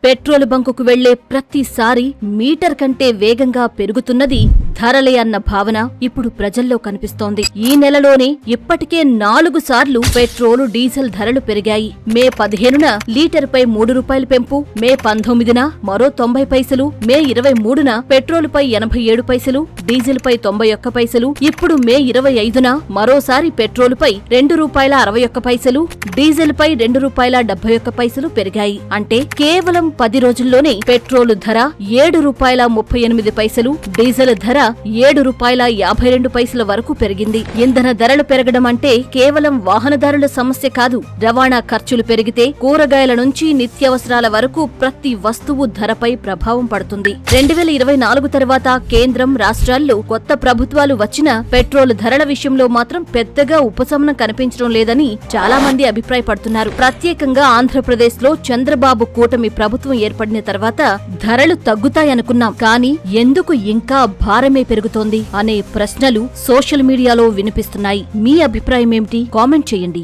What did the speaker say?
Petrol బంకుకు వెళ్లే ప్రతిసారి metre కంటే వేగంగా పెరుగుతున్నది ధరలే అన్న భావన ఇప్పుడు ప్రజల్లో కనిపిస్తోంది. ఈ నెలలోనే ఇప్పటికే 4 సార్లు పెట్రోలు డీజిల్ ధరలు పెరిగాయి. మే 15న లీటరుపై 3 రూపాయలు పెంపు, మే 19న మరో 90 పైసలు, మే 23న పెట్రోలుపై 87 పైసలు, డీజిల్పై 91 పైసలు, ఇప్పుడు మే 25న మరోసారి పెట్రోలుపై ₹2.61, డీజిల్పై ₹2.71 పైసలు పెరిగాయి. అంటే కేవలం 10 రోజుల్లోనే పెట్రోలు ధర ₹7.38, డీజిల్ ధర ₹7.52 వరకు పెరిగింది. ఇంధన ధరలు పెరగడం అంటే కేవలం వాహనదారుల సమస్య కాదు. రవాణా ఖర్చులు పెరిగితే కూరగాయల నుంచి నిత్యావసరాల వరకు ప్రతి వస్తువు ధరపై ప్రభావం పడుతుంది. 2024 తర్వాత కేంద్రం, రాష్ట్రాల్లో కొత్త ప్రభుత్వాలు వచ్చినా పెట్రోల్ ధరల విషయంలో మాత్రం పెద్దగా ఉపశమనం కనిపించడం లేదని చాలా మంది అభిప్రాయపడుతున్నారు. ప్రత్యేకంగా ఆంధ్రప్రదేశ్ లో చంద్రబాబు కూటమి ప్రభుత్వం ఏర్పడిన తర్వాత ధరలు తగ్గుతాయనుకున్నాం. కానీ ఎందుకు ఇంకా భారమే పెరుగుతోంది అనే ప్రశ్నలు సోషల్ మీడియాలో వినిపిస్తున్నాయి. మీ అభిప్రాయం ఏమిటి? కామెంట్ చేయండి.